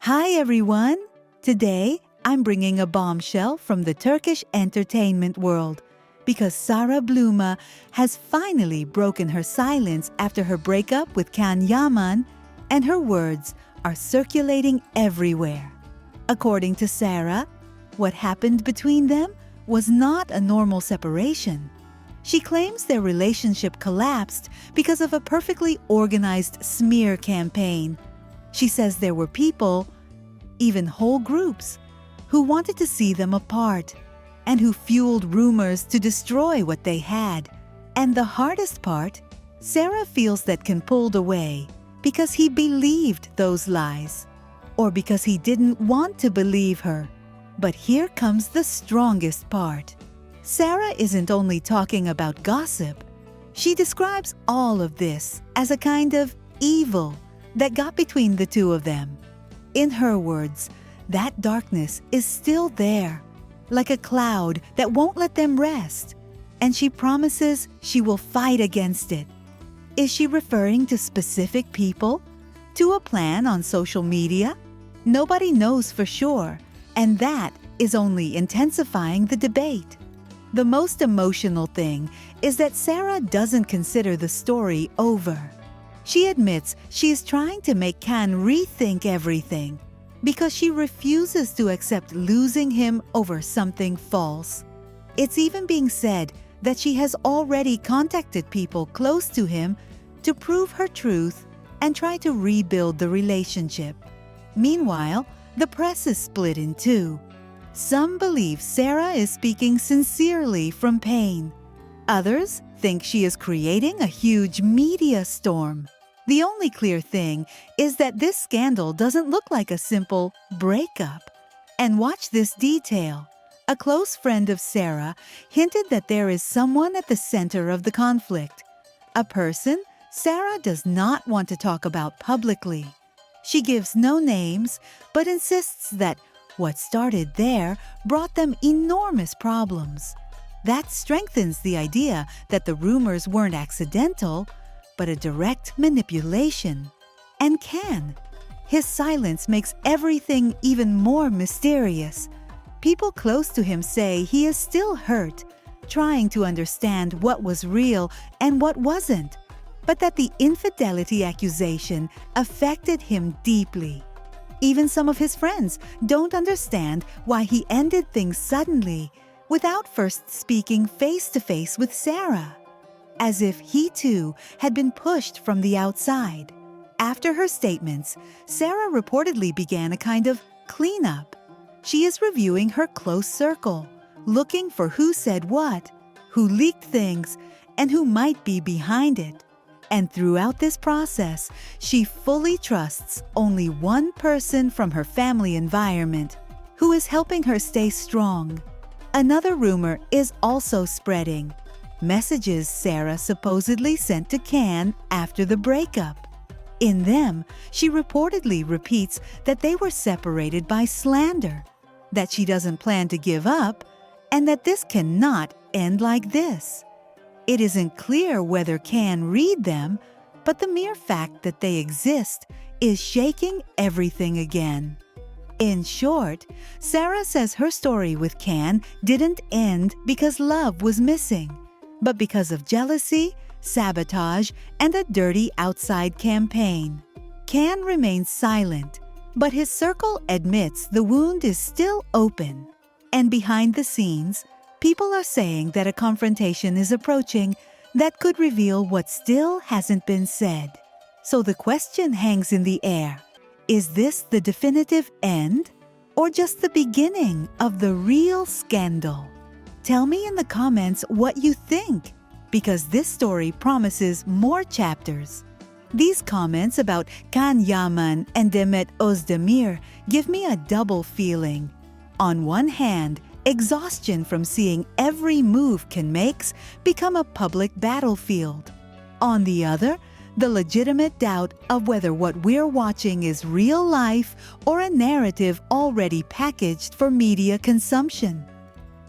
Hi everyone! Today, I'm bringing a bombshell from the Turkish entertainment world because Sara Bluma has finally broken her silence after her breakup with Yaman, and her words are circulating everywhere. According to Sara, what happened between them was not a normal separation. She claims their relationship collapsed because of a perfectly organized smear campaign. She says there were people, even whole groups, who wanted to see them apart and who fueled rumors to destroy what they had. And the hardest part, Sara feels that Can pulled away because he believed those lies, or because he didn't want to believe her. But here comes the strongest part. Sara isn't only talking about gossip. She describes all of this as a kind of evil that got between the two of them. In her words, that darkness is still there, like a cloud that won't let them rest, and she promises she will fight against it. Is she referring to specific people? To a plan on social media? Nobody knows for sure, and that is only intensifying the debate. The most emotional thing is that Sara doesn't consider the story over. She admits she is trying to make Can rethink everything because she refuses to accept losing him over something false. It's even being said that she has already contacted people close to him to prove her truth and try to rebuild the relationship. Meanwhile, the press is split in two. Some believe Sara is speaking sincerely from pain. Others think she is creating a huge media storm. The only clear thing is that this scandal doesn't look like a simple breakup. And watch this detail. A close friend of Sara hinted that there is someone at the center of the conflict, a person Sara does not want to talk about publicly. She gives no names, but insists that what started there brought them enormous problems. That strengthens the idea that the rumors weren't accidental, but a direct manipulation. And his silence makes everything even more mysterious. People close to him say he is still hurt, trying to understand what was real and what wasn't, but that the infidelity accusation affected him deeply. Even some of his friends don't understand why he ended things suddenly without first speaking face-to-face with Sara, as if he too had been pushed from the outside. After her statements, Sara reportedly began a kind of cleanup. She is reviewing her close circle, looking for who said what, who leaked things, and who might be behind it. And throughout this process, she fully trusts only one person from her family environment, who is helping her stay strong. Another rumor is also spreading. Messages Sara supposedly sent to Can after the breakup. In them, she reportedly repeats that they were separated by slander, that she doesn't plan to give up, and that this cannot end like this. It isn't clear whether Can read them, but the mere fact that they exist is shaking everything again. In short, Sara says her story with Can didn't end because love was missing, but because of jealousy, sabotage, and a dirty outside campaign. Can remains silent, but his circle admits the wound is still open. And behind the scenes, people are saying that a confrontation is approaching that could reveal what still hasn't been said. So the question hangs in the air. Is this the definitive end, or just the beginning of the real scandal? Tell me in the comments what you think, because this story promises more chapters. These comments about Can Yaman and Demet Özdemir give me a double feeling. On one hand, exhaustion from seeing every move Can makes become a public battlefield. On the other, the legitimate doubt of whether what we're watching is real life or a narrative already packaged for media consumption.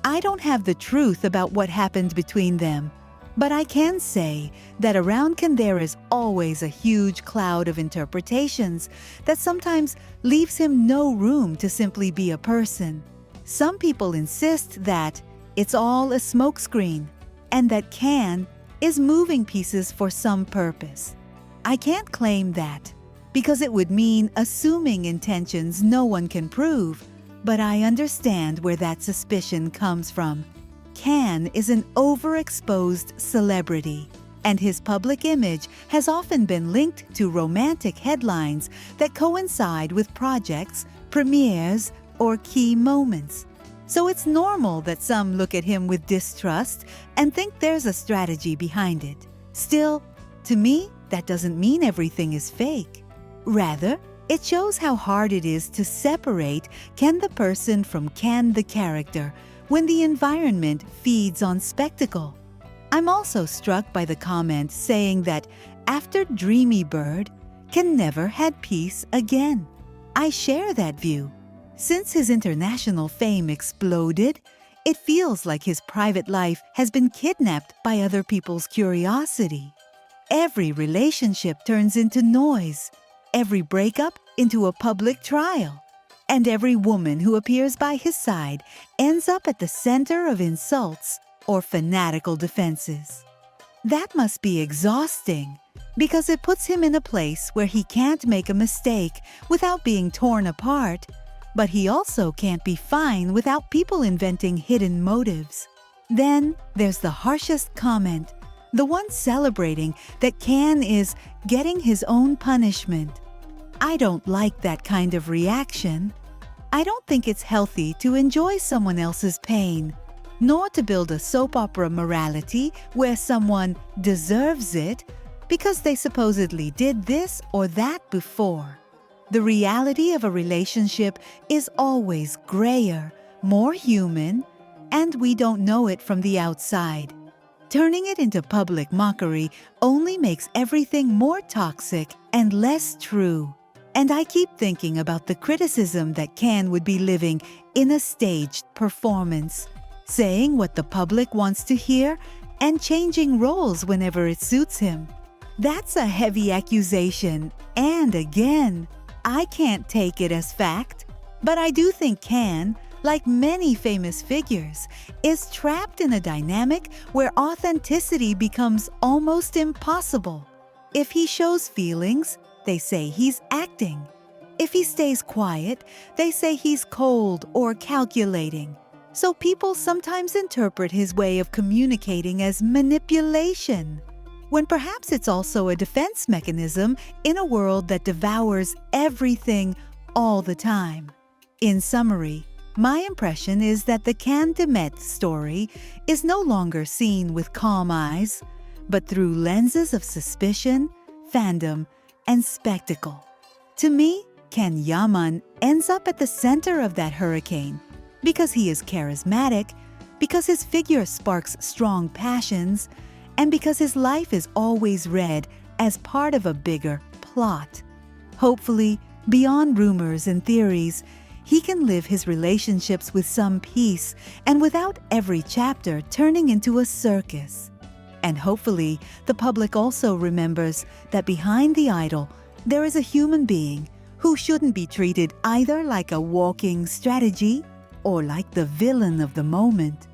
I don't have the truth about what happened between them, But I can say that around Can there is always a huge cloud of interpretations that sometimes leaves him no room to simply be a person. Some people insist that it's all a smokescreen and that Can is moving pieces for some purpose. I can't claim that because it would mean assuming intentions no one can prove, but I understand where that suspicion comes from. Can is an overexposed celebrity, and his public image has often been linked to romantic headlines that coincide with projects, premieres, or key moments. So it's normal that some look at him with distrust and think there's a strategy behind it. Still, to me, that doesn't mean everything is fake. Rather, it shows how hard it is to separate Can the person from Can the character when the environment feeds on spectacle. I'm also struck by the comment saying that after Dreamy Bird, Can never had peace again. I share that view. Since his international fame exploded, it feels like his private life has been kidnapped by other people's curiosity. Every relationship turns into noise, every breakup into a public trial, and every woman who appears by his side ends up at the center of insults or fanatical defenses. That must be exhausting because it puts him in a place where he can't make a mistake without being torn apart, but he also can't be fine without people inventing hidden motives. Then there's the harshest comment, the one celebrating that Can is getting his own punishment. I don't like that kind of reaction. I don't think it's healthy to enjoy someone else's pain, nor to build a soap opera morality where someone deserves it because they supposedly did this or that before. The reality of a relationship is always grayer, more human, and we don't know it from the outside. Turning it into public mockery only makes everything more toxic and less true. And I keep thinking about the criticism that Can would be living in a staged performance, saying what the public wants to hear and changing roles whenever it suits him. That's a heavy accusation, and again, I can't take it as fact. But I do think Can, like many famous figures, is trapped in a dynamic where authenticity becomes almost impossible. If he shows feelings, they say he's acting. If he stays quiet, they say he's cold or calculating. So people sometimes interpret his way of communicating as manipulation, when perhaps it's also a defense mechanism in a world that devours everything all the time. In summary, my impression is that the Can Demet story is no longer seen with calm eyes, but through lenses of suspicion, fandom, and spectacle. To me, Can Yaman ends up at the center of that hurricane because he is charismatic, because his figure sparks strong passions, and because his life is always read as part of a bigger plot. Hopefully, beyond rumors and theories, he can live his relationships with some peace and without every chapter turning into a circus. And hopefully, the public also remembers that behind the idol, there is a human being who shouldn't be treated either like a walking strategy or like the villain of the moment.